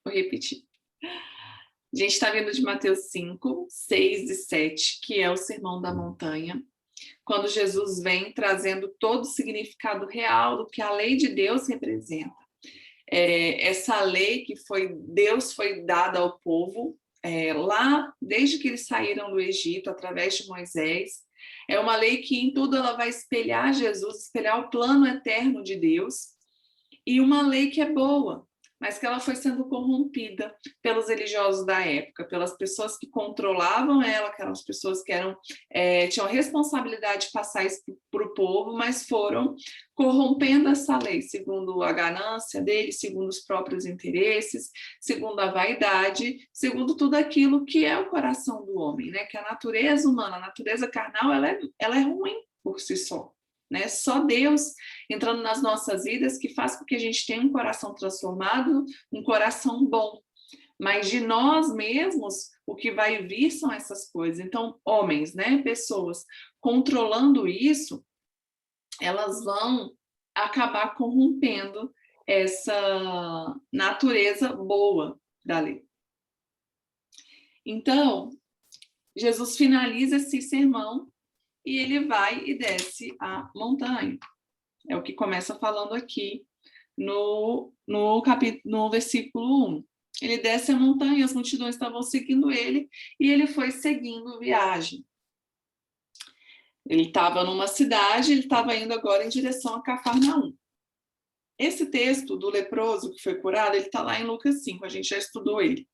Vou repetir. A gente está vendo de Mateus 5, 6 e 7, que é o Sermão da Montanha, quando Jesus vem trazendo todo o significado real do que a lei de Deus representa. Essa lei que Deus foi dada ao povo, lá desde que eles saíram do Egito, através de Moisés, é uma lei que em tudo ela vai espelhar Jesus, espelhar o plano eterno de Deus, e uma lei que é boa, mas que ela foi sendo corrompida pelos religiosos da época, pelas pessoas que controlavam ela, que eram as pessoas que tinham a responsabilidade de passar isso para o povo, mas foram corrompendo essa lei, segundo a ganância deles, segundo os próprios interesses, segundo a vaidade, segundo tudo aquilo que é o coração do homem, né? Que a natureza humana, a natureza carnal, ela é ruim por si só. Né? Só Deus entrando nas nossas vidas que faz com que a gente tenha um coração transformado, um coração bom. Mas de nós mesmos, o que vai vir são essas coisas. Então, homens, né, pessoas controlando isso, elas vão acabar corrompendo essa natureza boa da lei. Então, Jesus finaliza esse sermão e ele vai e desce a montanha. É o que começa falando aqui no versículo 1. Ele desce a montanha, as multidões estavam seguindo ele, e ele foi seguindo viagem. Ele estava numa cidade, ele estava indo agora em direção a Cafarnaum. Esse texto do leproso que foi curado, ele está lá em Lucas 5, a gente já estudou ele.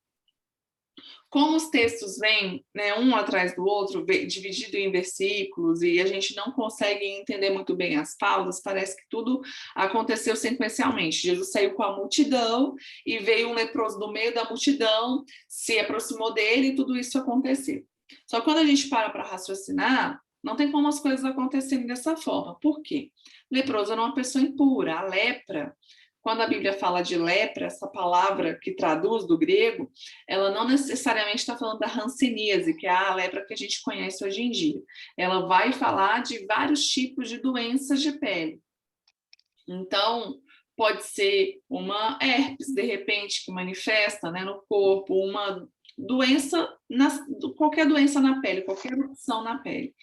Como os textos vêm, né, um atrás do outro, dividido em versículos, e a gente não consegue entender muito bem as pausas, parece que tudo aconteceu sequencialmente. Jesus saiu com a multidão e veio um leproso do meio da multidão, se aproximou dele e tudo isso aconteceu. Só que quando a gente para raciocinar, não tem como as coisas acontecerem dessa forma. Por quê? Leproso era uma pessoa impura. A lepra, quando a Bíblia fala de lepra, essa palavra que traduz do grego, ela não necessariamente está falando da hanseníase, que é a lepra que a gente conhece hoje em dia. Ela vai falar de vários tipos de doenças de pele. Então, pode ser uma herpes, de repente, que manifesta, né, no corpo, uma doença, qualquer doença na pele, qualquer erupção na pele,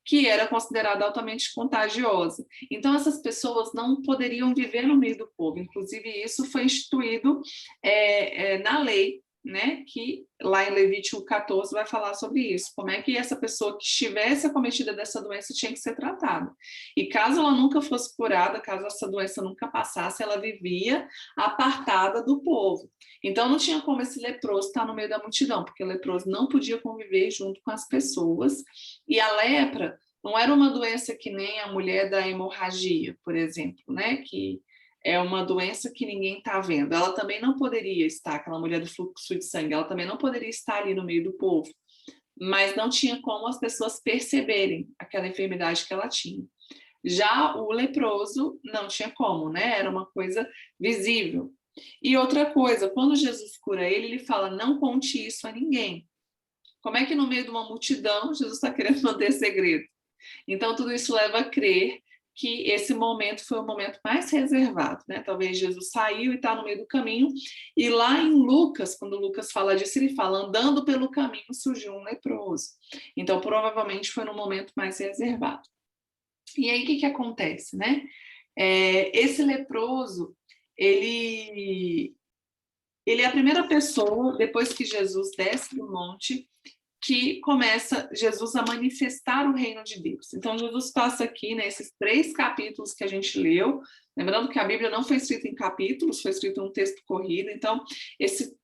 que era considerada altamente contagiosa. Então, essas pessoas não poderiam viver no meio do povo. Inclusive, isso foi instituído na lei, né? Que lá em Levítico 14 vai falar sobre isso. Como é que essa pessoa que estivesse acometida dessa doença tinha que ser tratada. E caso ela nunca fosse curada, caso essa doença nunca passasse, ela vivia apartada do povo. Então, não tinha como esse leproso estar no meio da multidão, porque o leproso não podia conviver junto com as pessoas. E a lepra não era uma doença que nem a mulher da hemorragia, por exemplo, né? Que é uma doença que ninguém está vendo. Ela também não poderia estar, aquela mulher do fluxo de sangue, ela também não poderia estar ali no meio do povo. Mas não tinha como as pessoas perceberem aquela enfermidade que ela tinha. Já o leproso não tinha como, né? Era uma coisa visível. E outra coisa, quando Jesus cura ele, ele fala, não conte isso a ninguém. Como é que no meio de uma multidão Jesus está querendo manter segredo? Então, tudo isso leva a crer que esse momento foi o momento mais reservado, né? Talvez Jesus saiu e está no meio do caminho, e lá em Lucas, quando Lucas fala disso, ele fala, andando pelo caminho surgiu um leproso. Então, provavelmente foi no momento mais reservado. E aí, o que acontece, né? Esse leproso, ele é a primeira pessoa, depois que Jesus desce do monte, que começa Jesus a manifestar o reino de Deus. Então, Jesus passa aqui, nesses 3 capítulos que a gente leu, lembrando que a Bíblia não foi escrita em capítulos, foi escrito um texto corrido, então,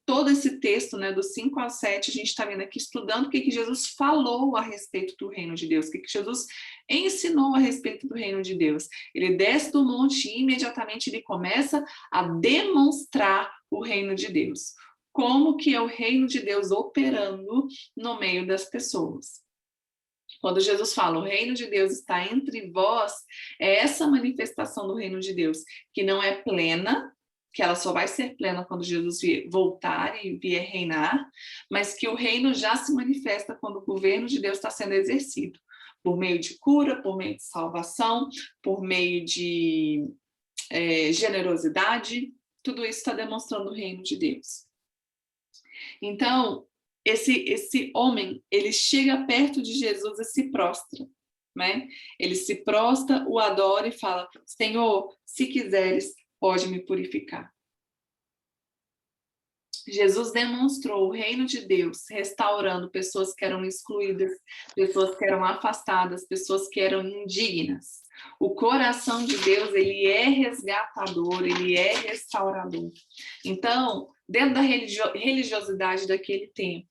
todo esse texto, né, do 5 ao 7, a gente está vendo aqui, estudando o que Jesus falou a respeito do reino de Deus, o que Jesus ensinou a respeito do reino de Deus. Ele desce do monte e imediatamente ele começa a demonstrar o reino de Deus. Como que é o reino de Deus operando no meio das pessoas. Quando Jesus fala, o reino de Deus está entre vós, é essa manifestação do reino de Deus, que não é plena, que ela só vai ser plena quando Jesus voltar e vier reinar, mas que o reino já se manifesta quando o governo de Deus está sendo exercido, por meio de cura, por meio de salvação, por meio de generosidade, tudo isso está demonstrando o reino de Deus. Então, esse homem, ele chega perto de Jesus e se prostra, né? Ele se prostra, o adora e fala: Senhor, se quiseres, pode me purificar. Jesus demonstrou o reino de Deus, restaurando pessoas que eram excluídas, pessoas que eram afastadas, pessoas que eram indignas. O coração de Deus, ele é resgatador, ele é restaurador. Então, dentro da religiosidade daquele tempo,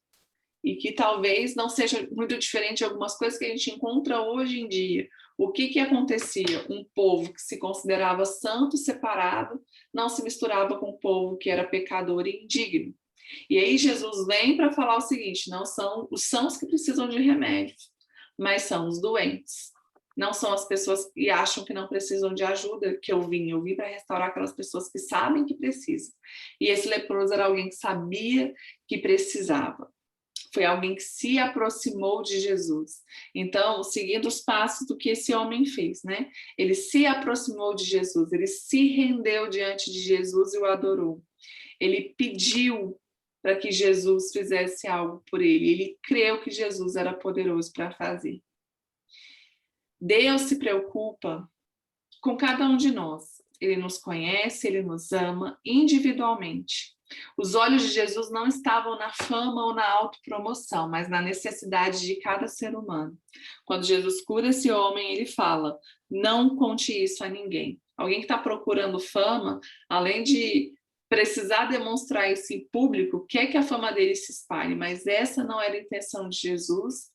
e que talvez não seja muito diferente de algumas coisas que a gente encontra hoje em dia. O que acontecia? Um povo que se considerava santo, separado, não se misturava com o povo que era pecador e indigno. E aí Jesus vem para falar o seguinte: não são os sãos que precisam de remédios, mas são os doentes. Não são as pessoas que acham que não precisam de ajuda que eu vim para restaurar aquelas pessoas que sabem que precisam. E esse leproso era alguém que sabia que precisava. Foi alguém que se aproximou de Jesus. Então, seguindo os passos do que esse homem fez, né? Ele se aproximou de Jesus, ele se rendeu diante de Jesus e o adorou. Ele pediu para que Jesus fizesse algo por ele. Ele creu que Jesus era poderoso para fazer. Deus se preocupa com cada um de nós. Ele nos conhece, ele nos ama individualmente. Os olhos de Jesus não estavam na fama ou na autopromoção, mas na necessidade de cada ser humano. Quando Jesus cura esse homem, ele fala: não conte isso a ninguém. Alguém que está procurando fama, além de precisar demonstrar isso em público, quer que a fama dele se espalhe, mas essa não era a intenção de Jesus.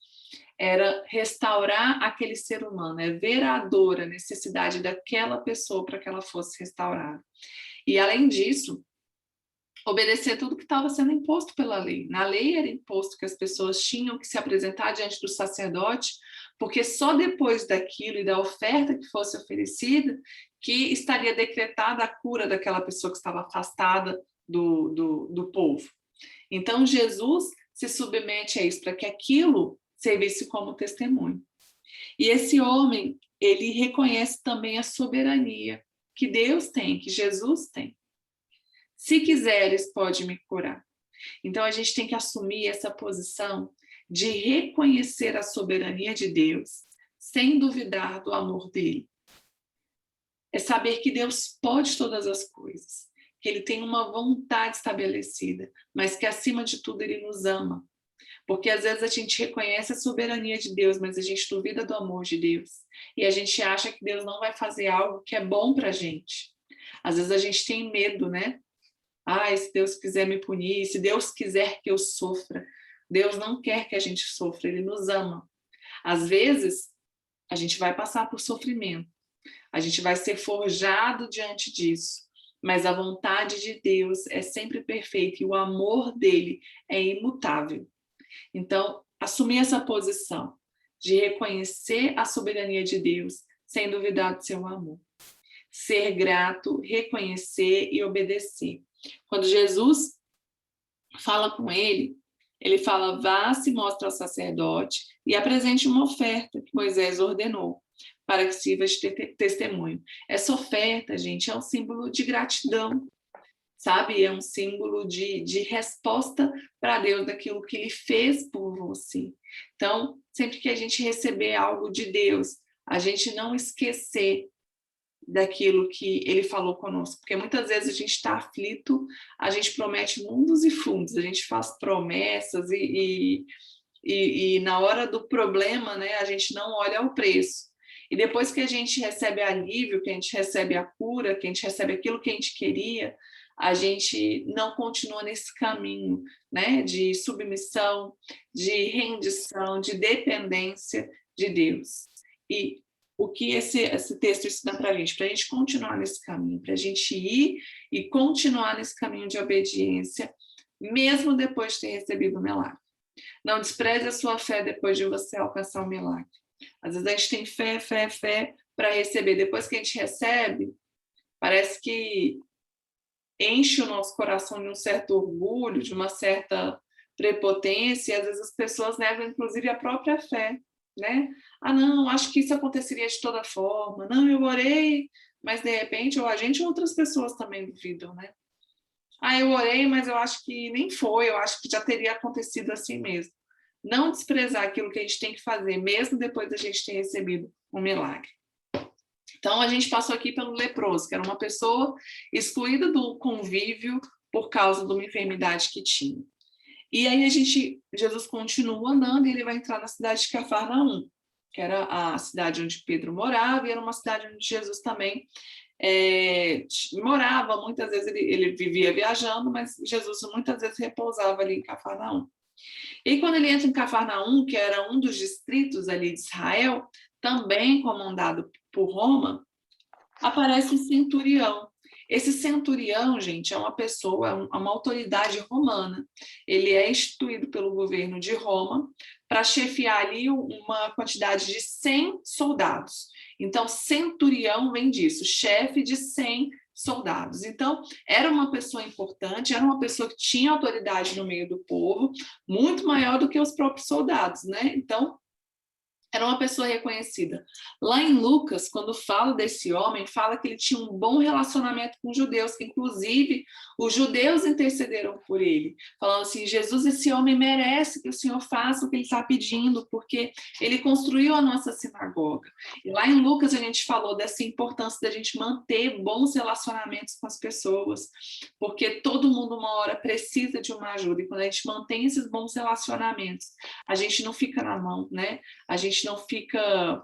Era restaurar aquele ser humano, é ver a dor, a necessidade daquela pessoa para que ela fosse restaurada. E além disso, obedecer tudo que estava sendo imposto pela lei. Na lei era imposto que as pessoas tinham que se apresentar diante do sacerdote, porque só depois daquilo e da oferta que fosse oferecida que estaria decretada a cura daquela pessoa que estava afastada do povo. Então Jesus se submete a isso, para que aquilo servisse como testemunho. E esse homem, ele reconhece também a soberania que Deus tem, que Jesus tem. Se quiseres, pode me curar. Então a gente tem que assumir essa posição de reconhecer a soberania de Deus, sem duvidar do amor dele. É saber que Deus pode todas as coisas, que ele tem uma vontade estabelecida, mas que acima de tudo ele nos ama. Porque às vezes a gente reconhece a soberania de Deus, mas a gente duvida do amor de Deus. E a gente acha que Deus não vai fazer algo que é bom pra gente. Às vezes a gente tem medo, né? Se Deus quiser me punir, se Deus quiser que eu sofra. Deus não quer que a gente sofra, ele nos ama. Às vezes, a gente vai passar por sofrimento. A gente vai ser forjado diante disso. Mas a vontade de Deus é sempre perfeita e o amor dele é imutável. Então, assumir essa posição de reconhecer a soberania de Deus sem duvidar do seu amor. Ser grato, reconhecer e obedecer. Quando Jesus fala com ele, ele fala: vá, se mostre ao sacerdote e apresente uma oferta que Moisés ordenou para que sirva de testemunho. Essa oferta, gente, é um símbolo de gratidão, sabe? É um símbolo de resposta para Deus daquilo que ele fez por você. Então, sempre que a gente receber algo de Deus, a gente não esquecer daquilo que ele falou conosco, porque muitas vezes a gente está aflito, a gente promete mundos e fundos, a gente faz promessas e na hora do problema, né, a gente não olha o preço. E depois que a gente recebe alívio, que a gente recebe a cura, que a gente recebe aquilo que a gente queria, a gente não continua nesse caminho, né, de submissão, de rendição, de dependência de Deus. E o que esse texto ensina para a gente continuar nesse caminho, para a gente ir e continuar nesse caminho de obediência, mesmo depois de ter recebido o milagre. Não despreze a sua fé depois de você alcançar o milagre. Às vezes a gente tem fé para receber. Depois que a gente recebe, parece que enche o nosso coração de um certo orgulho, de uma certa prepotência, e às vezes as pessoas negam, inclusive, a própria fé, né? Não, acho que isso aconteceria de toda forma. Não, eu orei, mas de repente, ou a gente ou outras pessoas também duvidam, né? Ah, eu orei, mas eu acho que nem foi, eu acho que já teria acontecido assim mesmo. Não desprezar aquilo que a gente tem que fazer, mesmo depois da gente ter recebido um milagre. Então, a gente passou aqui pelo leproso, que era uma pessoa excluída do convívio por causa de uma enfermidade que tinha. E aí Jesus continua andando e ele vai entrar na cidade de Cafarnaum, que era a cidade onde Pedro morava, e era uma cidade onde Jesus também morava. Muitas vezes ele vivia viajando, mas Jesus muitas vezes repousava ali em Cafarnaum. E quando ele entra em Cafarnaum, que era um dos distritos ali de Israel, também comandado por Roma, aparece um centurião. Esse centurião, gente, é uma pessoa, uma autoridade romana. Ele é instituído pelo governo de Roma para chefiar ali uma quantidade de 100 soldados. Então, centurião vem disso, chefe de 100 soldados. Então, era uma pessoa importante, era uma pessoa que tinha autoridade no meio do povo, muito maior do que os próprios soldados, né? Então, era uma pessoa reconhecida. Lá em Lucas, quando fala desse homem, fala que ele tinha um bom relacionamento com os judeus, que inclusive os judeus intercederam por ele, falando assim: Jesus, esse homem merece que o Senhor faça o que ele está pedindo, porque ele construiu a nossa sinagoga. E lá em Lucas a gente falou dessa importância da gente manter bons relacionamentos com as pessoas, porque todo mundo uma hora precisa de uma ajuda, e quando a gente mantém esses bons relacionamentos, a gente não fica na mão, né? A gente não fica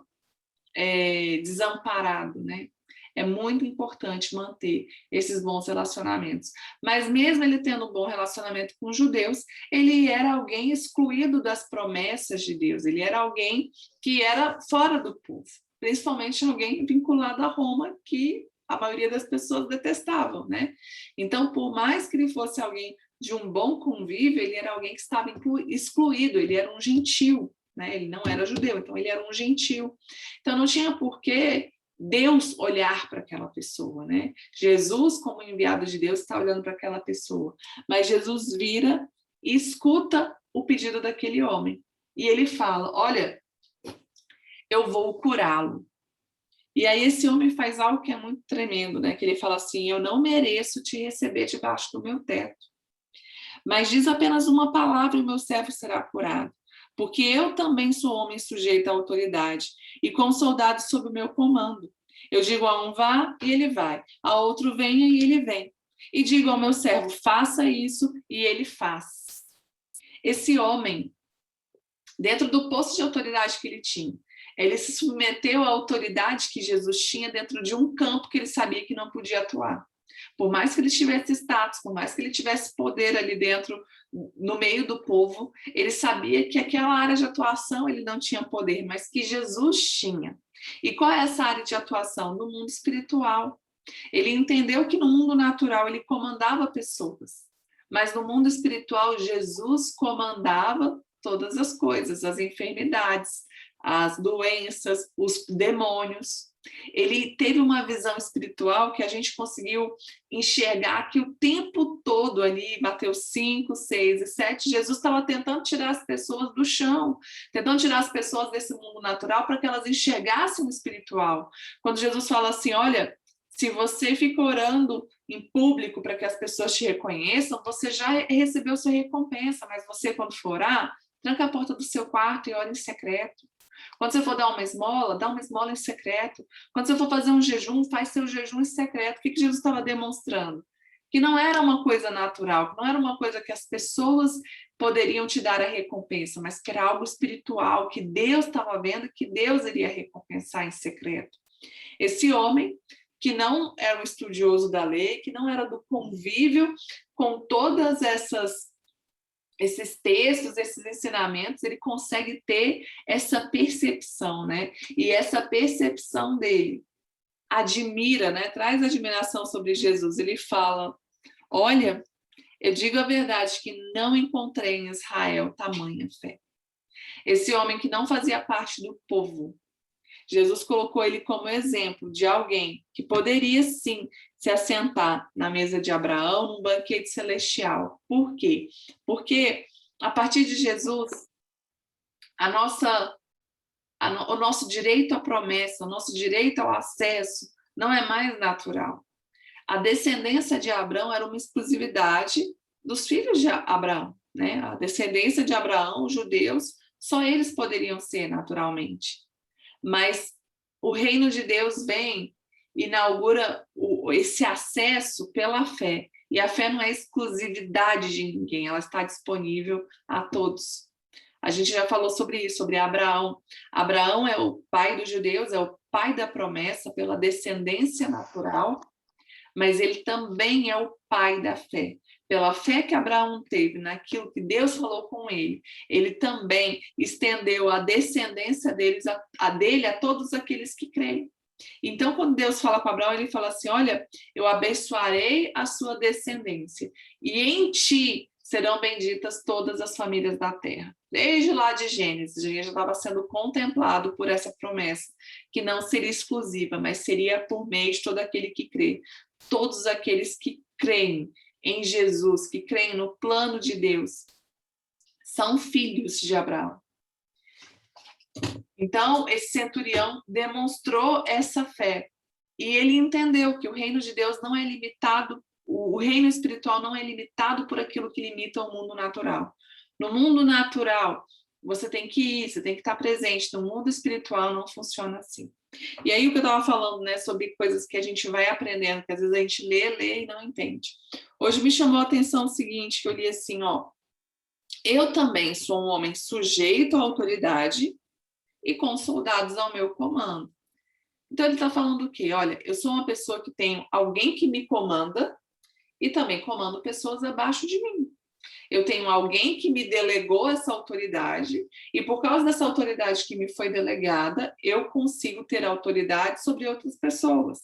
desamparado, né? É muito importante manter esses bons relacionamentos. Mas mesmo ele tendo um bom relacionamento com os judeus, ele era alguém excluído das promessas de Deus. Ele era alguém que era fora do povo, principalmente alguém vinculado a Roma, que a maioria das pessoas detestavam, né? Então, por mais que ele fosse alguém de um bom convívio, ele era alguém que estava excluído, ele era um gentil, né? Ele não era judeu, então ele era um gentil. Então não tinha por que Deus olhar para aquela pessoa, né? Jesus, como enviado de Deus, está olhando para aquela pessoa, mas Jesus vira e escuta o pedido daquele homem. E ele fala: olha, eu vou curá-lo. E aí esse homem faz algo que é muito tremendo, né? Que ele fala assim: eu não mereço te receber debaixo do meu teto, mas diz apenas uma palavra e o meu servo será curado. Porque eu também sou homem sujeito à autoridade, e com soldados sob o meu comando. Eu digo a um vá, e ele vai. A outro venha, e ele vem. E digo ao meu servo, faça isso, e ele faz. Esse homem, dentro do posto de autoridade que ele tinha, ele se submeteu à autoridade que Jesus tinha dentro de um campo que ele sabia que não podia atuar. Por mais que ele tivesse status, por mais que ele tivesse poder ali dentro, no meio do povo, ele sabia que aquela área de atuação ele não tinha poder, mas que Jesus tinha. E qual é essa área de atuação? No mundo espiritual. Ele entendeu que no mundo natural ele comandava pessoas, mas no mundo espiritual Jesus comandava todas as coisas, as enfermidades, as doenças, os demônios. Ele teve uma visão espiritual que a gente conseguiu enxergar que o tempo todo ali, Mateus 5, 6 e 7, Jesus estava tentando tirar as pessoas do chão, tentando tirar as pessoas desse mundo natural para que elas enxergassem o espiritual. Quando Jesus fala assim, olha, se você fica orando em público para que as pessoas te reconheçam, você já recebeu sua recompensa, mas você, quando for orar, tranca a porta do seu quarto e ora em secreto. Quando você for dar uma esmola, dá uma esmola em secreto. Quando você for fazer um jejum, faz seu jejum em secreto. O que Jesus estava demonstrando? Que não era uma coisa natural, que não era uma coisa que as pessoas poderiam te dar a recompensa, mas que era algo espiritual, que Deus estava vendo, que Deus iria recompensar em secreto. Esse homem, que não era um estudioso da lei, que não era do convívio com todas esses textos, esses ensinamentos, ele consegue ter essa percepção, né? E essa percepção dele admira, né? Traz admiração sobre Jesus. Ele fala: olha, eu digo a verdade que não encontrei em Israel tamanha fé. Esse homem que não fazia parte do povo, Jesus colocou ele como exemplo de alguém que poderia sim se assentar na mesa de Abraão num banquete celestial. Por quê? Porque a partir de Jesus, o nosso direito à promessa, o nosso direito ao acesso não é mais natural. A descendência de Abraão era uma exclusividade dos filhos de Abraão, né? A descendência de Abraão, os judeus, só eles poderiam ser naturalmente. Mas o reino de Deus vem, inaugura esse acesso pela fé. E a fé não é exclusividade de ninguém, ela está disponível a todos. A gente já falou sobre isso, sobre Abraão. Abraão é o pai dos judeus, é o pai da promessa pela descendência natural, mas ele também é o pai da fé. Pela fé que Abraão teve naquilo que Deus falou com ele, ele também estendeu a descendência dele a todos aqueles que creem. Então, quando Deus fala com Abraão, ele fala assim, olha, eu abençoarei a sua descendência, e em ti serão benditas todas as famílias da terra. Desde lá de Gênesis, já estava sendo contemplado por essa promessa, que não seria exclusiva, mas seria por meio de todo aquele que crê. Todos aqueles que creem em Jesus, que creem no plano de Deus, são filhos de Abraão. Então, esse centurião demonstrou essa fé. E ele entendeu que o reino de Deus não é limitado, o reino espiritual não é limitado por aquilo que limita o mundo natural. No mundo natural, você tem que ir, você tem que estar presente. No mundo espiritual não funciona assim. E aí o que eu estava falando, né, sobre coisas que a gente vai aprendendo, que às vezes a gente lê e não entende. Hoje me chamou a atenção o seguinte, que eu li assim, ó, eu também sou um homem sujeito à autoridade e com soldados ao meu comando. Então ele está falando o quê? Olha, eu sou uma pessoa que tenho alguém que me comanda e também comando pessoas abaixo de mim. Eu tenho alguém que me delegou essa autoridade e por causa dessa autoridade que me foi delegada, eu consigo ter autoridade sobre outras pessoas.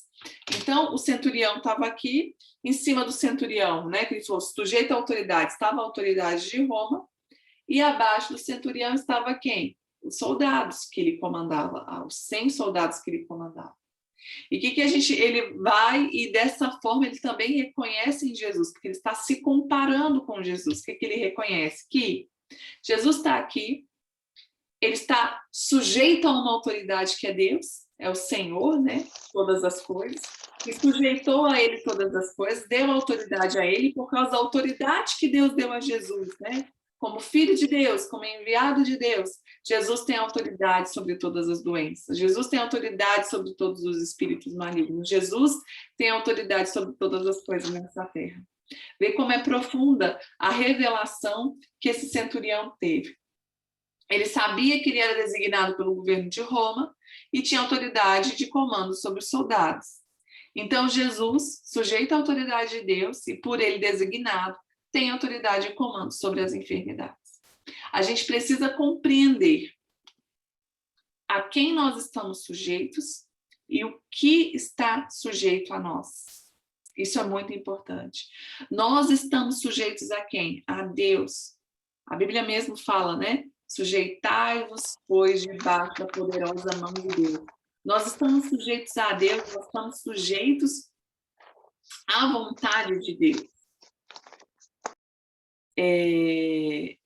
Então, o centurião estava aqui, em cima do centurião, né, que ele falou, sujeito à autoridade, estava a autoridade de Roma, e abaixo do centurião estava quem? Os soldados que ele comandava, os 100 soldados que ele comandava. E o que ele vai, e dessa forma ele também reconhece em Jesus, porque ele está se comparando com Jesus. O que ele reconhece? Que Jesus está aqui, ele está sujeito a uma autoridade que é Deus, é o Senhor, né? Todas as coisas, e sujeitou a ele todas as coisas, deu autoridade a ele por causa da autoridade que Deus deu a Jesus, né? Como filho de Deus, como enviado de Deus, Jesus tem autoridade sobre todas as doenças. Jesus tem autoridade sobre todos os espíritos malignos. Jesus tem autoridade sobre todas as coisas nessa terra. Vê como é profunda a revelação que esse centurião teve. Ele sabia que ele era designado pelo governo de Roma e tinha autoridade de comando sobre os soldados. Então, Jesus, sujeito à autoridade de Deus e por ele designado, tem autoridade e comando sobre as enfermidades. A gente precisa compreender a quem nós estamos sujeitos e o que está sujeito a nós. Isso é muito importante. Nós estamos sujeitos a quem? A Deus. A Bíblia mesmo fala, né? Sujeitai-vos, pois, debaixo da poderosa mão de Deus. Nós estamos sujeitos a Deus, nós estamos sujeitos à vontade de Deus. E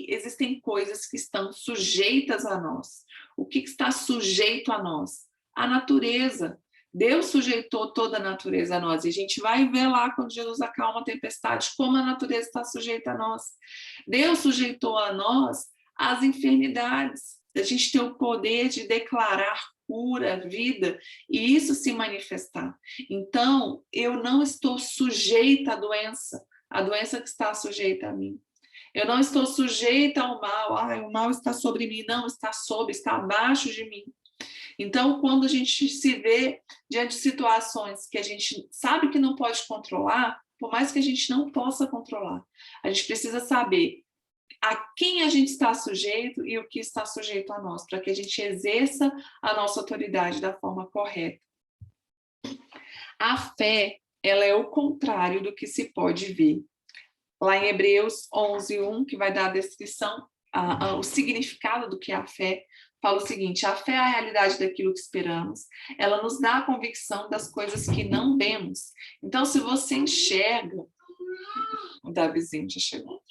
existem coisas que estão sujeitas a nós. O que está sujeito a nós? A natureza. Deus sujeitou toda a natureza a nós. E a gente vai ver lá, quando Jesus acalma a tempestade, como a natureza está sujeita a nós. Deus sujeitou a nós as enfermidades. A gente tem o poder de declarar cura, vida, e isso se manifestar. Então, eu não estou sujeita à doença. A doença que está sujeita a mim. Eu não estou sujeita ao mal. O mal está sobre mim. Não, está abaixo de mim. Então, quando a gente se vê diante de situações que a gente sabe que não pode controlar, por mais que a gente não possa controlar, a gente precisa saber a quem a gente está sujeito e o que está sujeito a nós, para que a gente exerça a nossa autoridade da forma correta. A fé, ela é o contrário do que se pode ver. Lá em Hebreus 11:1, que vai dar a descrição, o significado do que é a fé, fala o seguinte: a fé é a realidade daquilo que esperamos, ela nos dá a convicção das coisas que não vemos. Então, se você enxerga... O Davizinho já chegou.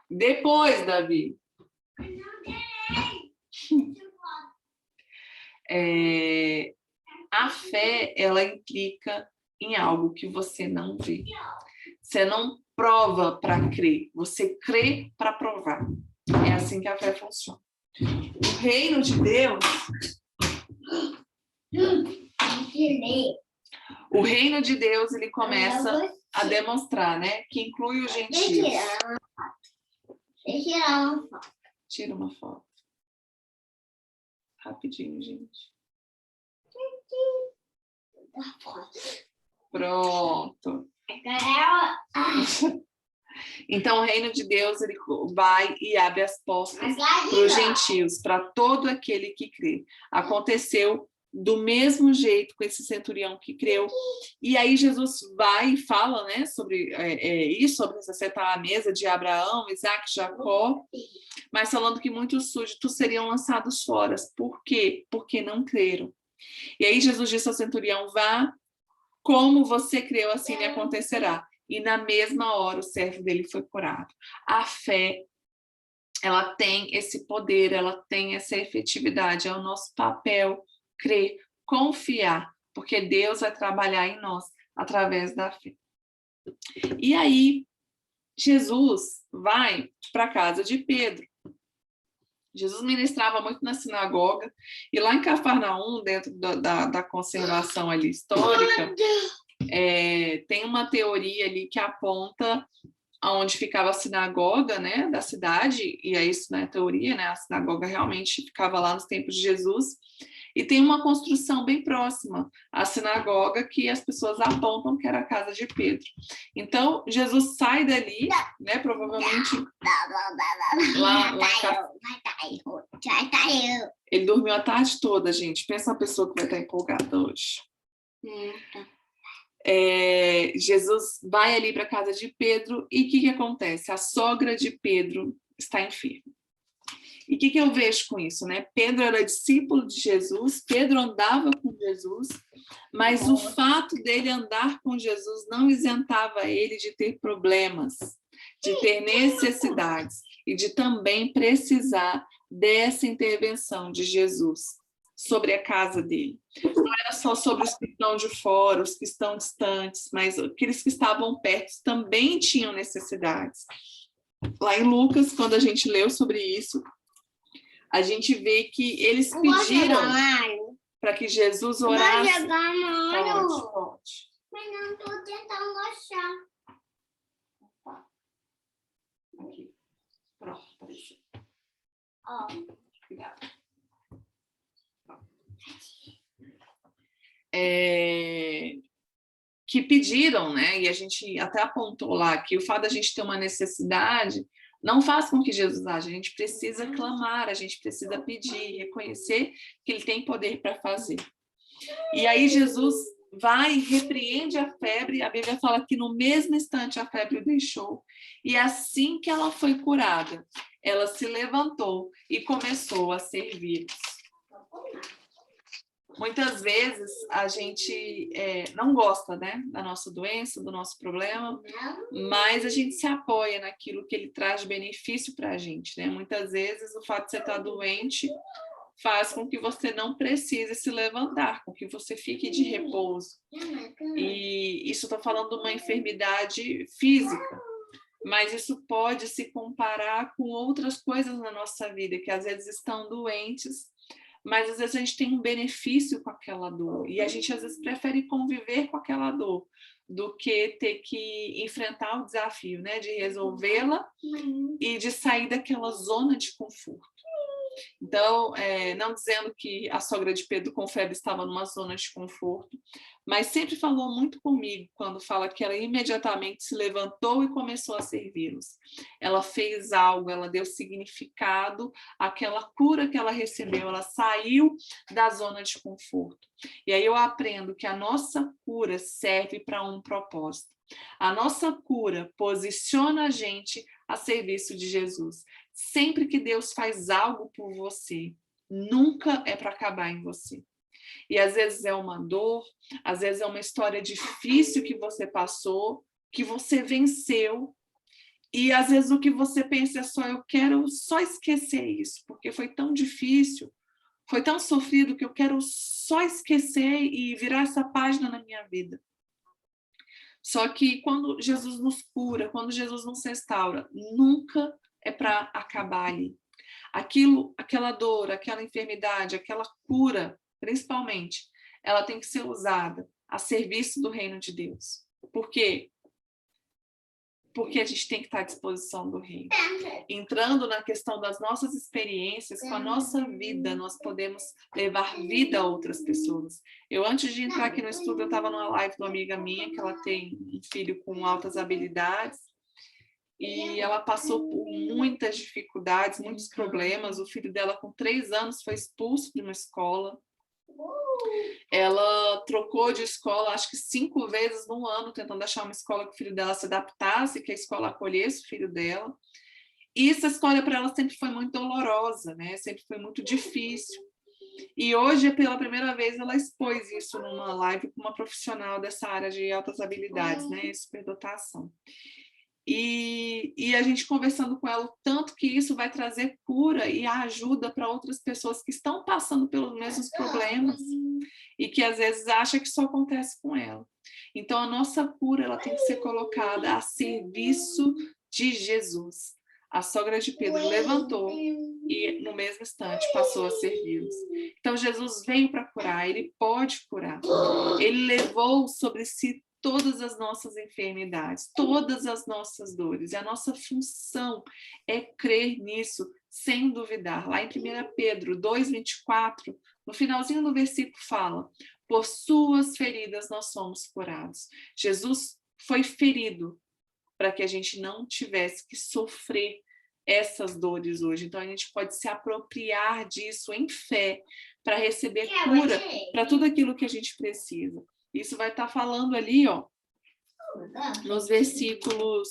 Depois, Davi. A fé, ela implica em algo que você não vê. Você não prova para crer, você crê para provar. É assim que a fé funciona. O reino de Deus... O reino de Deus, ele começa a demonstrar, né? Que inclui os gentios. Tira uma foto. Rapidinho, gente. Pronto. Então, o reino de Deus, ele vai e abre as portas para os gentios, para todo aquele que crê. Aconteceu do mesmo jeito com esse centurião que creu. E aí Jesus vai e fala, né, sobre isso, sobre se sentar à mesa de Abraão, Isaac, Jacó, mas falando que muitos súditos seriam lançados fora. Por quê? Porque não creram. E aí Jesus disse ao centurião, vá, como você creu, assim lhe acontecerá. E na mesma hora o servo dele foi curado. A fé, ela tem esse poder, ela tem essa efetividade, é o nosso papel crer, confiar, porque Deus vai trabalhar em nós através da fé. E aí, Jesus vai para a casa de Pedro. Jesus ministrava muito na sinagoga, e lá em Cafarnaum, dentro da conservação ali histórica, tem uma teoria ali que aponta aonde ficava a sinagoga, né, da cidade, e é isso, né, teoria, né, a sinagoga realmente ficava lá nos tempos de Jesus, e tem uma construção bem próxima à sinagoga que as pessoas apontam que era a casa de Pedro. Então, Jesus sai dali, né, provavelmente lá ele dormiu a tarde toda, gente. Pensa uma pessoa que vai estar empolgada hoje. Jesus vai ali para a casa de Pedro e o que acontece? A sogra de Pedro está enferma. E o que eu vejo com isso, né? Pedro era discípulo de Jesus, Pedro andava com Jesus, mas o fato dele andar com Jesus não isentava ele de ter problemas, de ter necessidades e de também precisar dessa intervenção de Jesus sobre a casa dele. Não era só sobre os que estão de fora, os que estão distantes, mas aqueles que estavam perto também tinham necessidades. Lá em Lucas, quando a gente leu sobre isso, a gente vê que eles pediram para que Jesus orasse. Pode. Mas não estou tentando achar. Aqui. Pronto, apareceu. Ó. Cuidado. Que pediram, né? E a gente até apontou lá que o fato da gente ter uma necessidade não faz com que Jesus age. A gente precisa clamar, a gente precisa pedir, reconhecer que ele tem poder para fazer. E aí Jesus vai e repreende a febre. A Bíblia fala que no mesmo instante a febre o deixou. E assim que ela foi curada, ela se levantou e começou a servir. Muitas vezes a gente não gosta, né, da nossa doença, do nosso problema, mas a gente se apoia naquilo que ele traz de benefício para a gente, né? Muitas vezes o fato de você estar doente faz com que você não precise se levantar, com que você fique de repouso. E isso estou falando de uma enfermidade física, mas isso pode se comparar com outras coisas na nossa vida, que às vezes estão doentes, mas às vezes a gente tem um benefício com aquela dor, e a gente às vezes prefere conviver com aquela dor do que ter que enfrentar o desafio, né, de resolvê-la e de sair daquela zona de conforto. Então, não dizendo que a sogra de Pedro com febre estava numa zona de conforto, mas sempre falou muito comigo quando fala que ela imediatamente se levantou e começou a servi-los. Ela fez algo, ela deu significado àquela cura que ela recebeu, ela saiu da zona de conforto. E aí eu aprendo que a nossa cura serve para um propósito. A nossa cura posiciona a gente a serviço de Jesus. Sempre que Deus faz algo por você, nunca é para acabar em você. E às vezes é uma dor, às vezes é uma história difícil que você passou, que você venceu, e às vezes o que você pensa é só, eu quero só esquecer isso, porque foi tão difícil, foi tão sofrido que eu quero só esquecer e virar essa página na minha vida. Só que quando Jesus nos cura, quando Jesus nos restaura, nunca é para acabar ali. Aquela dor, aquela enfermidade, aquela cura, principalmente, ela tem que ser usada a serviço do reino de Deus. Por quê? Porque a gente tem que estar à disposição do reino. Entrando na questão das nossas experiências, com a nossa vida, nós podemos levar vida a outras pessoas. Eu, antes de entrar aqui no estudo, eu estava numa live de uma amiga minha, que ela tem um filho com altas habilidades, e ela passou por muitas dificuldades, muitos problemas. O filho dela, com 3 anos, foi expulso de uma escola. Ela trocou de escola, acho que 5 vezes no ano, tentando achar uma escola que o filho dela se adaptasse, que a escola acolhesse o filho dela. E essa história para ela sempre foi muito dolorosa, né? Sempre foi muito difícil. E hoje, pela primeira vez, ela expôs isso numa live com uma profissional dessa área de altas habilidades, né? Superdotação. E a gente conversando com ela, o tanto que isso vai trazer cura e ajuda para outras pessoas que estão passando pelos mesmos problemas e que às vezes acha que só acontece com ela. Então a nossa cura, ela tem que ser colocada a serviço de Jesus. A sogra de Pedro levantou e no mesmo instante passou a servi-los. Então Jesus veio para curar, ele pode curar. Ele levou sobre si todas as nossas enfermidades, todas as nossas dores. E a nossa função é crer nisso, sem duvidar. Lá em 1 Pedro 2,24, no finalzinho do versículo fala: por suas feridas nós somos curados. Jesus foi ferido para que a gente não tivesse que sofrer essas dores hoje. Então a gente pode se apropriar disso em fé para receber cura para tudo aquilo que a gente precisa. Isso vai estar falando ali, ó, nos versículos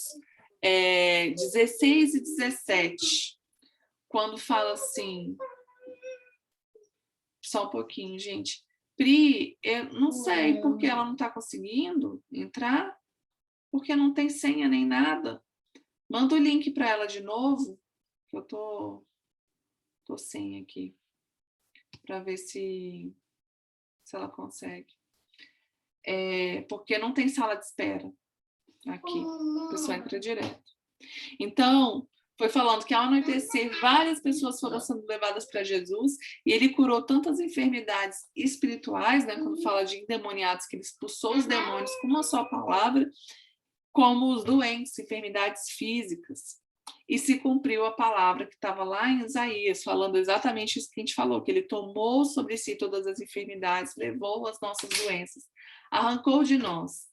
16 e 17, quando fala assim, só um pouquinho, gente. Pri, eu não sei porque ela não está conseguindo entrar, porque não tem senha nem nada. Manda o link para ela de novo, que eu tô sem aqui, para ver se ela consegue. Porque não tem sala de espera aqui, a pessoa entra direto. Então, foi falando que ao anoitecer, várias pessoas foram sendo levadas para Jesus, e ele curou tantas enfermidades espirituais, né, quando fala de endemoniados, que ele expulsou os demônios com uma só palavra, como os doentes, enfermidades físicas. E se cumpriu a palavra que estava lá em Isaías, falando exatamente isso que a gente falou, que ele tomou sobre si todas as enfermidades, levou as nossas doenças, arrancou de nós.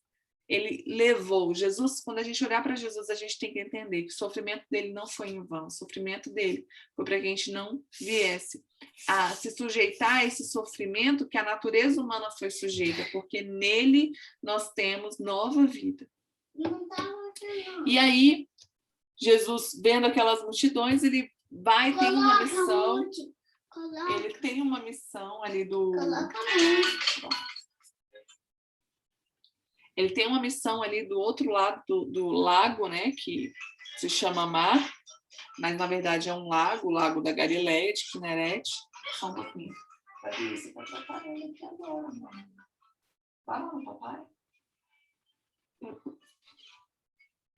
Ele levou. Jesus, quando a gente olhar para Jesus, a gente tem que entender que o sofrimento dele não foi em vão. O sofrimento dele foi para que a gente não viesse a se sujeitar a esse sofrimento que a natureza humana foi sujeita, porque nele nós temos nova vida. E aí, Jesus, vendo aquelas multidões, ele vai ter uma missão. Ele tem uma missão ali do... Ele tem uma missão ali do outro lado do lago, né, que se chama Mar, mas na verdade é um lago, o Lago da Galileia, de Quinerete. Só um pouquinho. Cadê isso? Pode papai aqui agora, mano. Fala, papai.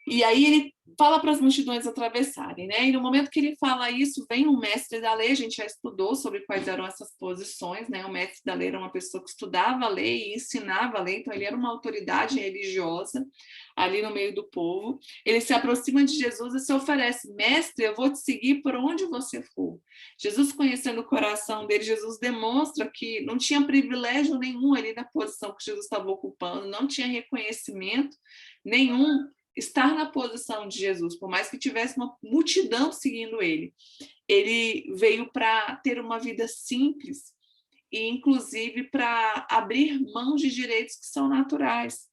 E aí ele fala para as multidões atravessarem, né? E no momento que ele fala isso, vem um mestre da lei, a gente já estudou sobre quais eram essas posições, né? O mestre da lei era uma pessoa que estudava a lei e ensinava a lei, então ele era uma autoridade religiosa ali no meio do povo. Ele se aproxima de Jesus e se oferece: mestre, eu vou te seguir por onde você for. Jesus, conhecendo o coração dele, Jesus demonstra que não tinha privilégio nenhum ali na posição que Jesus estava ocupando, não tinha reconhecimento nenhum estar na posição de Jesus, por mais que tivesse uma multidão seguindo ele. Ele veio para ter uma vida simples e, inclusive, para abrir mão de direitos que são naturais.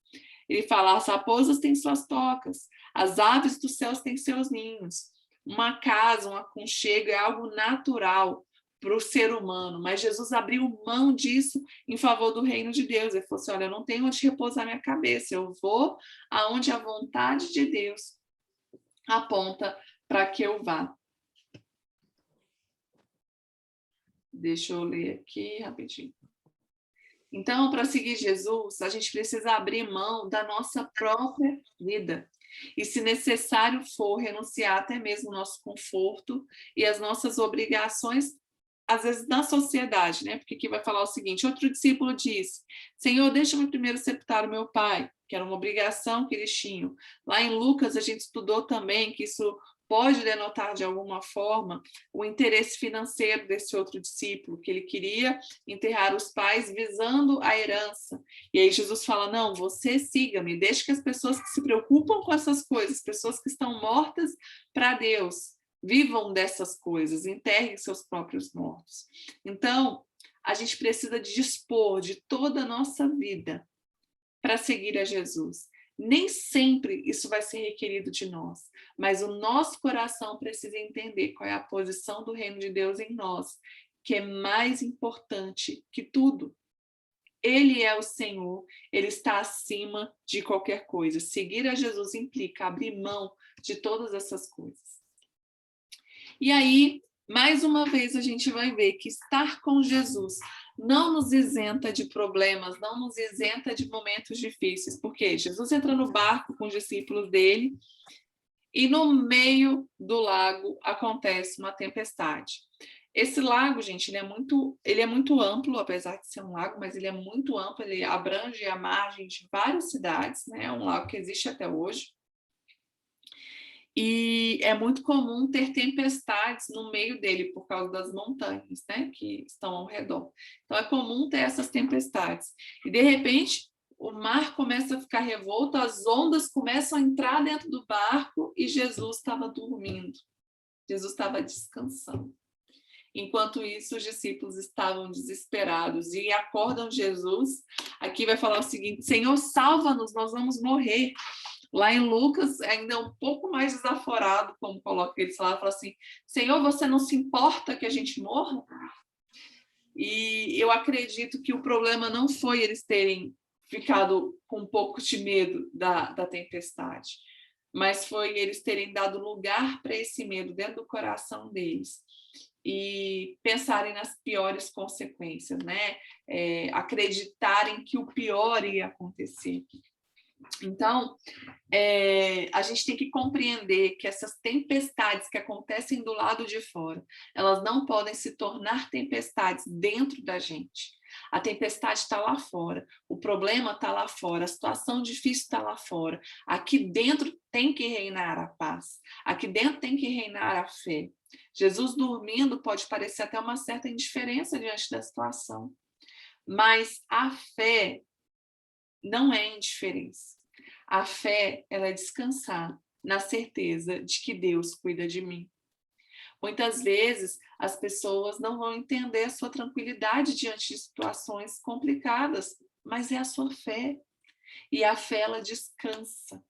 Ele fala: as raposas têm suas tocas, as aves dos céus têm seus ninhos. Uma casa, um aconchego é algo natural para o ser humano, mas Jesus abriu mão disso em favor do reino de Deus. Ele falou assim: olha, eu não tenho onde repousar minha cabeça, eu vou aonde a vontade de Deus aponta para que eu vá. Deixa eu ler aqui rapidinho. Então, para seguir Jesus, a gente precisa abrir mão da nossa própria vida. E, se necessário for, renunciar até mesmo ao nosso conforto e as nossas obrigações, às vezes, na sociedade, né? Porque aqui vai falar o seguinte: outro discípulo disse: Senhor, deixa-me primeiro sepultar o meu pai, que era uma obrigação que eles tinham. Lá em Lucas, a gente estudou também que isso pode denotar, de alguma forma, o interesse financeiro desse outro discípulo, que ele queria enterrar os pais visando a herança. E aí Jesus fala: não, você siga-me, deixe que as pessoas que se preocupam com essas coisas, pessoas que estão mortas para Deus, vivam dessas coisas, enterrem seus próprios mortos. Então, a gente precisa dispor de toda a nossa vida para seguir a Jesus. Nem sempre isso vai ser requerido de nós, mas o nosso coração precisa entender qual é a posição do reino de Deus em nós, que é mais importante que tudo. Ele é o Senhor, ele está acima de qualquer coisa. Seguir a Jesus implica abrir mão de todas essas coisas. E aí, mais uma vez, a gente vai ver que estar com Jesus não nos isenta de problemas, não nos isenta de momentos difíceis, porque Jesus entra no barco com os discípulos dele e no meio do lago acontece uma tempestade. Esse lago, gente, ele é muito amplo, apesar de ser um lago, mas ele é muito amplo, ele abrange a margem de várias cidades, né? É um lago que existe até hoje. E é muito comum ter tempestades no meio dele por causa das montanhas, né, que estão ao redor. Então é comum ter essas tempestades. E de repente o mar começa a ficar revolto, as ondas começam a entrar dentro do barco e Jesus estava dormindo. Jesus estava descansando. Enquanto isso, os discípulos estavam desesperados e acordam Jesus. Aqui vai falar o seguinte: Senhor, salva-nos, nós vamos morrer. Lá em Lucas, ainda é um pouco mais desaforado, como coloca eles lá, fala assim: Senhor, você não se importa que a gente morra? E eu acredito que o problema não foi eles terem ficado com um pouco de medo da tempestade, mas foi eles terem dado lugar para esse medo dentro do coração deles e pensarem nas piores consequências, né? Acreditarem que o pior ia acontecer. Então, a gente tem que compreender que essas tempestades que acontecem do lado de fora, elas não podem se tornar tempestades dentro da gente. A tempestade está lá fora, o problema está lá fora, a situação difícil está lá fora. Aqui dentro tem que reinar a paz, aqui dentro tem que reinar a fé. Jesus dormindo pode parecer até uma certa indiferença diante da situação, mas a fé não é indiferença. A fé, ela é descansar na certeza de que Deus cuida de mim. Muitas vezes, as pessoas não vão entender a sua tranquilidade diante de situações complicadas, mas é a sua fé. E a fé, ela descansa.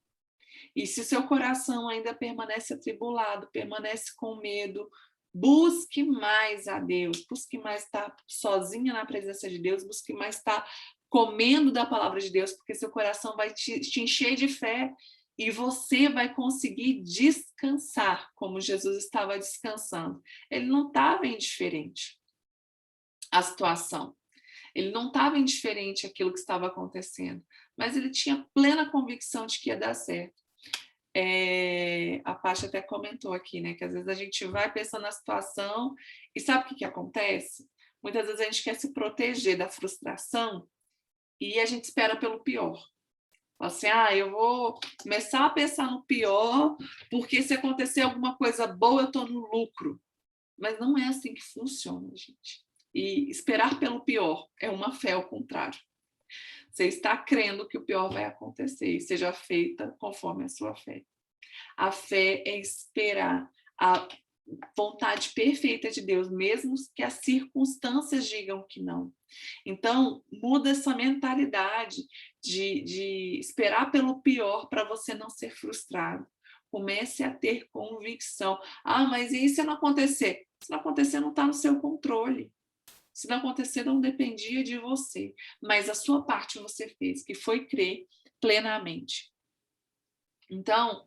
E se o seu coração ainda permanece atribulado, permanece com medo, busque mais a Deus, busque mais estar sozinha na presença de Deus, busque mais estar comendo da palavra de Deus, porque seu coração vai te encher de fé e você vai conseguir descansar como Jesus estava descansando. Ele não estava indiferente à situação, ele não estava indiferente àquilo que estava acontecendo, mas ele tinha plena convicção de que ia dar certo. A Paty até comentou aqui, né, que às vezes a gente vai pensando na situação e sabe o que acontece? Muitas vezes a gente quer se proteger da frustração e a gente espera pelo pior. Fala assim, eu vou começar a pensar no pior, porque se acontecer alguma coisa boa, eu estou no lucro. Mas não é assim que funciona, gente. E esperar pelo pior é uma fé ao contrário. Você está crendo que o pior vai acontecer e seja feita conforme a sua fé. A fé é esperar a vontade perfeita de Deus, mesmo que as circunstâncias digam que não. Então, muda essa mentalidade de esperar pelo pior para você não ser frustrado. Comece a ter convicção. Mas e se não acontecer? Se não acontecer, não está no seu controle. Se não acontecer, não dependia de você. Mas a sua parte você fez, que foi crer plenamente. Então,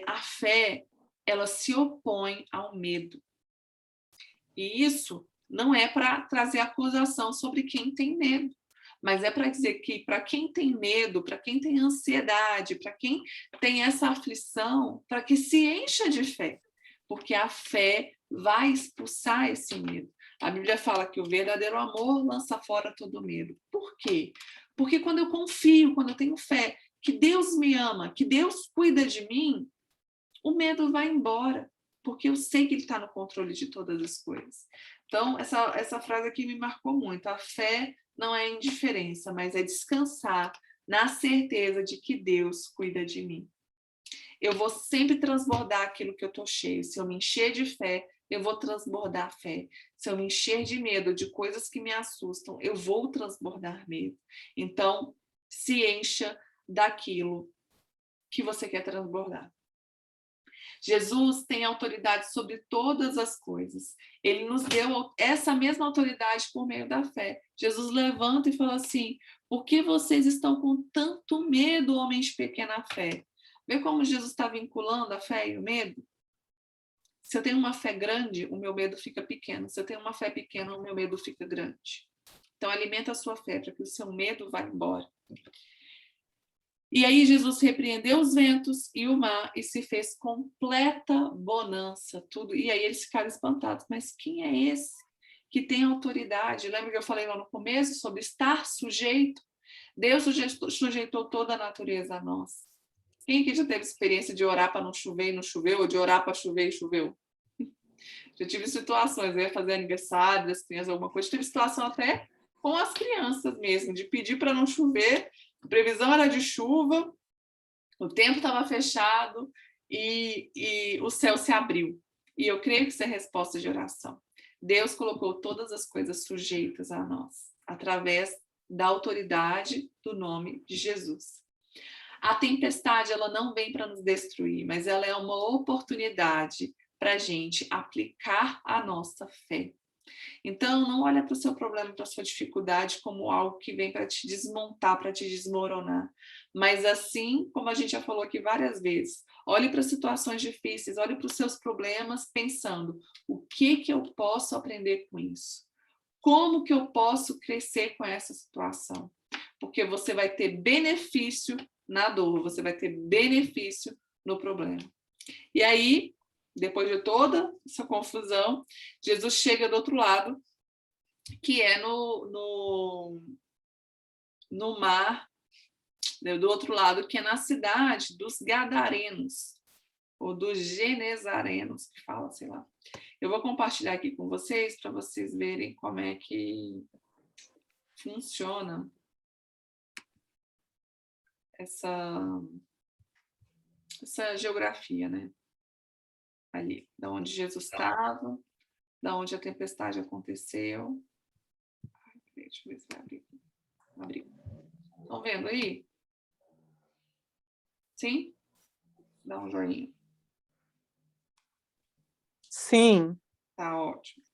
a fé, ela se opõe ao medo. E isso não é para trazer acusação sobre quem tem medo, mas é para dizer que para quem tem medo, para quem tem ansiedade, para quem tem essa aflição, para que se encha de fé, porque a fé vai expulsar esse medo. A Bíblia fala que o verdadeiro amor lança fora todo medo. Por quê? Porque quando eu confio, quando eu tenho fé, que Deus me ama, que Deus cuida de mim, o medo vai embora, porque eu sei que Ele está no controle de todas as coisas. Então, essa frase aqui me marcou muito. A fé não é indiferença, mas é descansar na certeza de que Deus cuida de mim. Eu vou sempre transbordar aquilo que eu estou cheio. Se eu me encher de fé, eu vou transbordar fé. Se eu me encher de medo, de coisas que me assustam, eu vou transbordar medo. Então, se encha daquilo que você quer transbordar. Jesus tem autoridade sobre todas as coisas. Ele nos deu essa mesma autoridade por meio da fé. Jesus levanta e fala assim: por que vocês estão com tanto medo, homens de pequena fé? Vê como Jesus está vinculando a fé e o medo? Se eu tenho uma fé grande, o meu medo fica pequeno. Se eu tenho uma fé pequena, o meu medo fica grande. Então, alimenta a sua fé para que o seu medo vá embora. E aí Jesus repreendeu os ventos e o mar e se fez completa bonança, tudo. E aí eles ficaram espantados. Mas quem é esse que tem autoridade? Lembra que eu falei lá no começo sobre estar sujeito? Deus sujeitou toda a natureza a nós. Quem aqui já teve experiência de orar para não chover e não choveu, ou de orar para chover e choveu? Já tive situações, eu ia fazer aniversário das crianças, alguma coisa, tive situação até com as crianças mesmo, de pedir para não chover, a previsão era de chuva, o tempo estava fechado e o céu se abriu. E eu creio que isso é resposta de oração. Deus colocou todas as coisas sujeitas a nós, através da autoridade do nome de Jesus. A tempestade, ela não vem para nos destruir, mas ela é uma oportunidade para a gente aplicar a nossa fé. Então, não olha para o seu problema, para a sua dificuldade como algo que vem para te desmontar, para te desmoronar. Mas assim, como a gente já falou aqui várias vezes, olhe para situações difíceis, olhe para os seus problemas pensando, o que eu posso aprender com isso? Como que eu posso crescer com essa situação? Porque você vai ter benefício na dor, você vai ter benefício no problema. E aí, depois de toda essa confusão, Jesus chega do outro lado, que é no mar, do outro lado, que é na cidade dos Gadarenos, ou dos Genezarenos, que fala, sei lá. Eu vou compartilhar aqui com vocês, para vocês verem como é que funciona essa geografia, né? Ali, da onde Jesus estava, da onde a tempestade aconteceu. Deixa eu ver se vai abrir. Abriu. Estão vendo aí? Sim? Dá um joinha. Sim. Tá ótimo.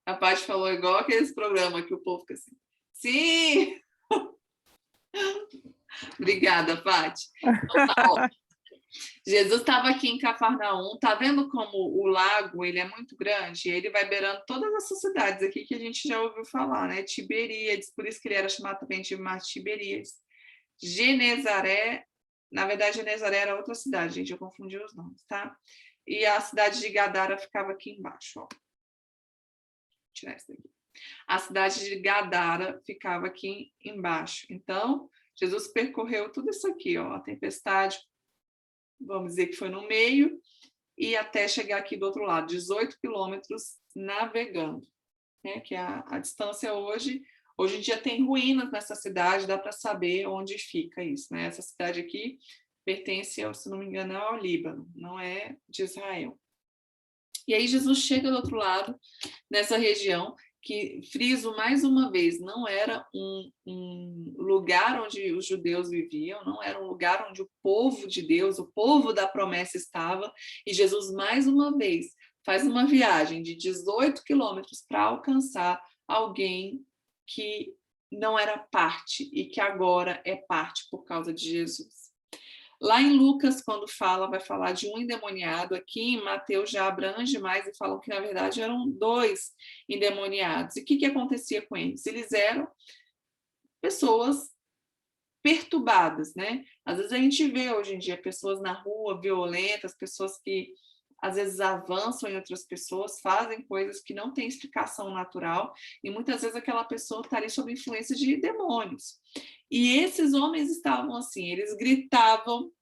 A Paty falou igual aqueles programas que o povo fica assim. Sim! Obrigada, Paty. Então, tá ótimo. Jesus estava aqui em Cafarnaum, tá vendo como o lago ele é muito grande? E ele vai beirando todas essas cidades aqui que a gente já ouviu falar, né? Tiberíades, por isso que ele era chamado também de Mar Tiberíades. Genezaré, na verdade, Genezaré era outra cidade, gente, eu confundi os nomes, tá? E a cidade de Gadara ficava aqui embaixo, ó. Vou tirar isso daqui. A cidade de Gadara ficava aqui embaixo. Então, Jesus percorreu tudo isso aqui, ó, a tempestade, vamos dizer que foi no meio, e até chegar aqui do outro lado, 18 quilômetros navegando, né? Que a distância hoje em dia tem ruínas nessa cidade, dá para saber onde fica isso, né? Essa cidade aqui pertence, se não me engano, ao Líbano, não é de Israel. E aí Jesus chega do outro lado, nessa região, que, friso mais uma vez, não era um lugar onde os judeus viviam, não era um lugar onde o povo de Deus, o povo da promessa estava, e Jesus, mais uma vez, faz uma viagem de 18 quilômetros para alcançar alguém que não era parte e que agora é parte por causa de Jesus. Lá em Lucas, quando vai falar de um endemoniado, aqui em Mateus já abrange mais e falam que, na verdade, eram 2 endemoniados. E o que acontecia com eles? Eles eram pessoas perturbadas, né? Às vezes a gente vê hoje em dia pessoas na rua violentas, pessoas que às vezes avançam em outras pessoas, fazem coisas que não têm explicação natural, e muitas vezes aquela pessoa está ali sob influência de demônios. E esses homens estavam assim, eles gritavam,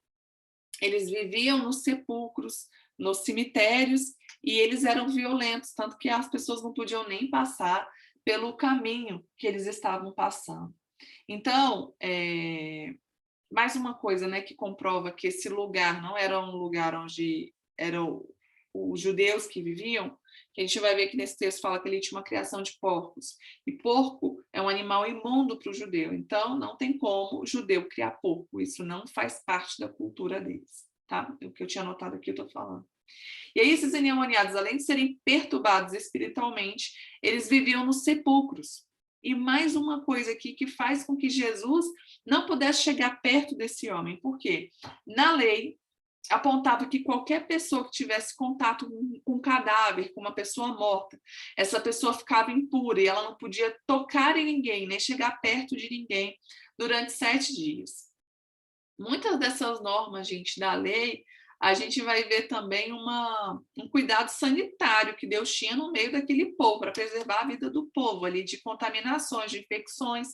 eles viviam nos sepulcros, nos cemitérios, e eles eram violentos, tanto que as pessoas não podiam nem passar pelo caminho que eles estavam passando. Então, mais uma coisa, né, que comprova que esse lugar não era um lugar onde eram os judeus que viviam, que a gente vai ver que nesse texto fala que ele tinha uma criação de porcos. E porco é um animal imundo para o judeu, então não tem como o judeu criar porco, isso não faz parte da cultura deles, tá? O que eu tinha anotado aqui eu estou falando. E aí esses endemoniados, além de serem perturbados espiritualmente, eles viviam nos sepulcros. E mais uma coisa aqui que faz com que Jesus não pudesse chegar perto desse homem. Por quê? Na lei, apontava que qualquer pessoa que tivesse contato com um cadáver, com uma pessoa morta, essa pessoa ficava impura e ela não podia tocar em ninguém, nem chegar perto de ninguém durante 7 dias. Muitas dessas normas, gente, da lei, a gente vai ver também um cuidado sanitário que Deus tinha no meio daquele povo, para preservar a vida do povo ali, de contaminações, de infecções,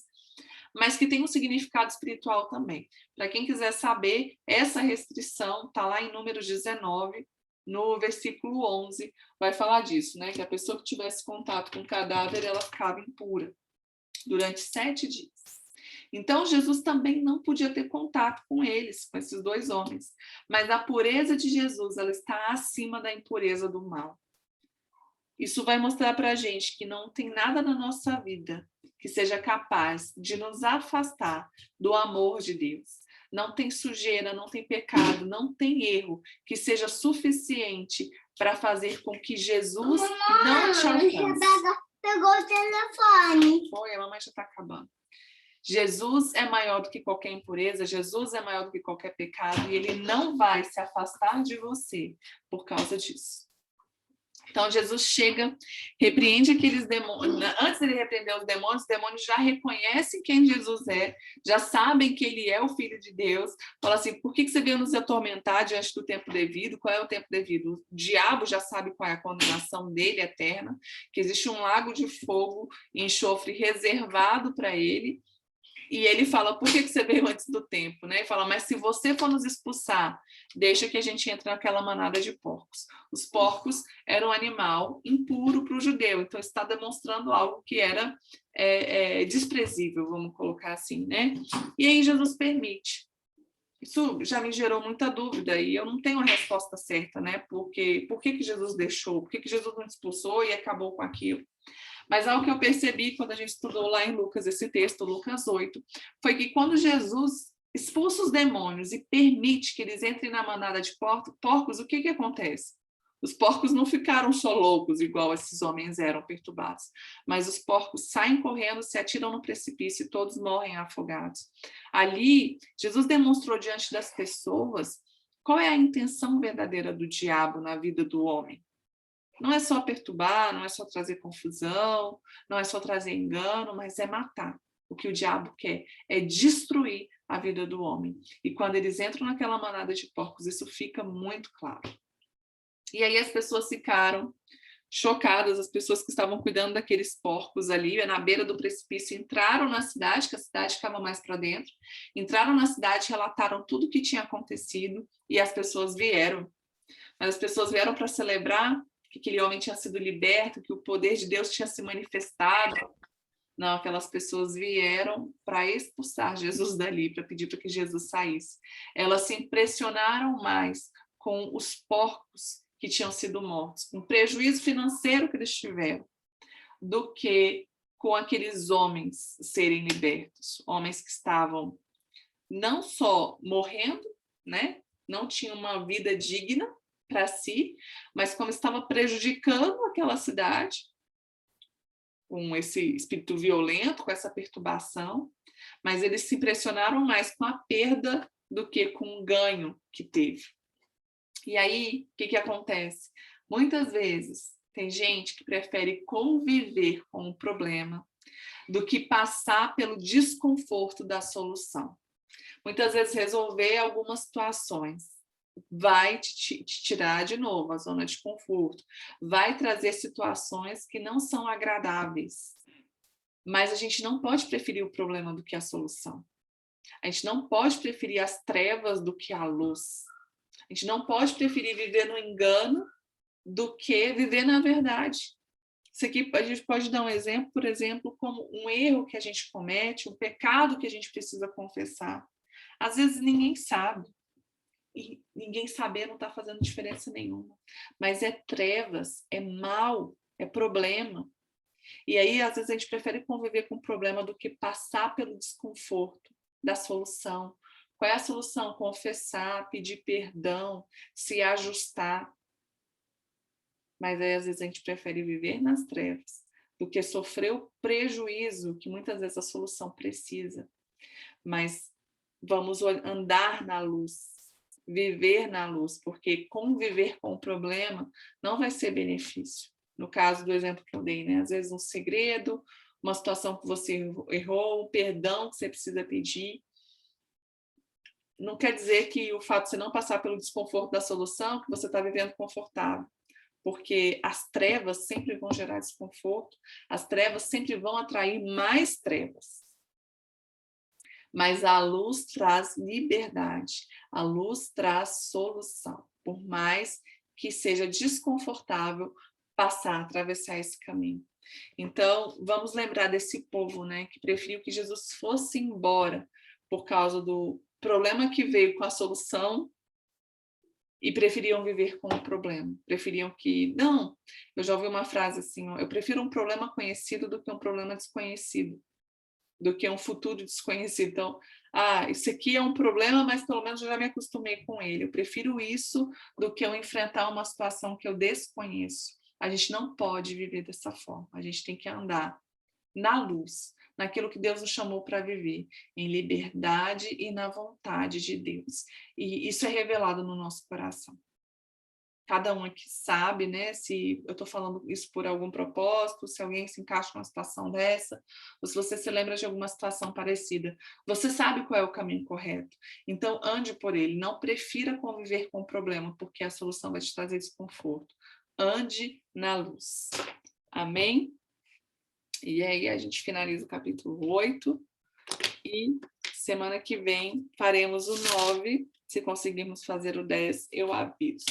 mas que tem um significado espiritual também. Para quem quiser saber, essa restrição está lá em Números 19, no versículo 11, vai falar disso, né? Que a pessoa que tivesse contato com o cadáver, ela ficava impura durante 7 dias. Então, Jesus também não podia ter contato com eles, com esses 2 homens. Mas a pureza de Jesus, ela está acima da impureza do mal. Isso vai mostrar para a gente que não tem nada na nossa vida que seja capaz de nos afastar do amor de Deus. Não tem sujeira, não tem pecado, não tem erro que seja suficiente para fazer com que Jesus não te alcance. Pegou o telefone. Foi, a mamãe já está acabando. Jesus é maior do que qualquer impureza, Jesus é maior do que qualquer pecado, e ele não vai se afastar de você por causa disso. Então, Jesus chega, repreende aqueles demônios. Antes de ele repreender os demônios já reconhecem quem Jesus é, já sabem que ele é o Filho de Deus. Fala assim, por que você veio nos atormentar diante do tempo devido? Qual é o tempo devido? O diabo já sabe qual é a condenação dele eterna, que existe um lago de fogo e enxofre reservado para ele. E ele fala, por que você veio antes do tempo? Né? Ele fala, mas se você for nos expulsar, deixa que a gente entre naquela manada de porcos. Os porcos eram um animal impuro para o judeu, então está demonstrando algo que era desprezível, vamos colocar assim, né? E aí Jesus permite. Isso já me gerou muita dúvida e eu não tenho a resposta certa, né? Porque por que Jesus deixou? Por que Jesus não expulsou e acabou com aquilo? Mas algo que eu percebi quando a gente estudou lá em Lucas, esse texto, Lucas 8, foi que quando Jesus expulsa os demônios e permite que eles entrem na manada de porcos, o que acontece? Os porcos não ficaram só loucos, igual esses homens eram perturbados, mas os porcos saem correndo, se atiram no precipício e todos morrem afogados. Ali, Jesus demonstrou diante das pessoas qual é a intenção verdadeira do diabo na vida do homem. Não é só perturbar, não é só trazer confusão, não é só trazer engano, mas é matar. O que o diabo quer é destruir a vida do homem. E quando eles entram naquela manada de porcos, isso fica muito claro. E aí as pessoas ficaram chocadas, as pessoas que estavam cuidando daqueles porcos ali, na beira do precipício, entraram na cidade, que a cidade ficava mais para dentro, entraram na cidade, relataram tudo o que tinha acontecido e as pessoas vieram. Mas as pessoas vieram para celebrar que aquele homem tinha sido liberto, que o poder de Deus tinha se manifestado. Não, aquelas pessoas vieram para expulsar Jesus dali, para pedir para que Jesus saísse. Elas se impressionaram mais com os porcos que tinham sido mortos, com o prejuízo financeiro que eles tiveram, do que com aqueles homens serem libertos. Homens que estavam não só morrendo, né? Não tinham uma vida digna para si, mas como estava prejudicando aquela cidade, com esse espírito violento, com essa perturbação, mas eles se impressionaram mais com a perda do que com o ganho que teve. E aí, o que acontece? Muitas vezes tem gente que prefere conviver com o problema do que passar pelo desconforto da solução. Muitas vezes resolver algumas situações vai te tirar de novo a zona de conforto, vai trazer situações que não são agradáveis. Mas a gente não pode preferir o problema do que a solução. A gente não pode preferir as trevas do que a luz. A gente não pode preferir viver no engano do que viver na verdade. Isso aqui a gente pode dar um exemplo, por exemplo, como um erro que a gente comete, um pecado que a gente precisa confessar. Às vezes ninguém sabe. E ninguém saber não está fazendo diferença nenhuma. Mas é trevas, é mal, é problema. E aí, às vezes, a gente prefere conviver com o problema do que passar pelo desconforto da solução. Qual é a solução? Confessar, pedir perdão, se ajustar. Mas aí, às vezes, a gente prefere viver nas trevas do que sofrer o prejuízo que muitas vezes a solução precisa. Mas vamos andar na luz, viver na luz, porque conviver com o problema não vai ser benefício. No caso do exemplo que eu dei, né? Às vezes um segredo, uma situação que você errou, um perdão que você precisa pedir. Não quer dizer que o fato de você não passar pelo desconforto da solução, que você está vivendo confortável. Porque as trevas sempre vão gerar desconforto, as trevas sempre vão atrair mais trevas. Mas a luz traz liberdade, a luz traz solução, por mais que seja desconfortável passar, atravessar esse caminho. Então, vamos lembrar desse povo, né, que preferiu que Jesus fosse embora por causa do problema que veio com a solução e preferiam viver com o problema. Preferiam que... Não, eu já ouvi uma frase assim, ó, eu prefiro um problema conhecido do que um problema desconhecido, do que um futuro desconhecido. Então, isso aqui é um problema, mas pelo menos eu já me acostumei com ele. Eu prefiro isso do que eu enfrentar uma situação que eu desconheço. A gente não pode viver dessa forma. A gente tem que andar na luz, naquilo que Deus nos chamou para viver, em liberdade e na vontade de Deus. E isso é revelado no nosso coração. Cada um aqui sabe, né, se eu estou falando isso por algum propósito, se alguém se encaixa numa situação dessa, ou se você se lembra de alguma situação parecida. Você sabe qual é o caminho correto. Então, ande por ele. Não prefira conviver com o problema, porque a solução vai te trazer desconforto. Ande na luz. Amém? E aí a gente finaliza o capítulo 8 e semana que vem faremos o 9. Se conseguirmos fazer o 10, eu aviso.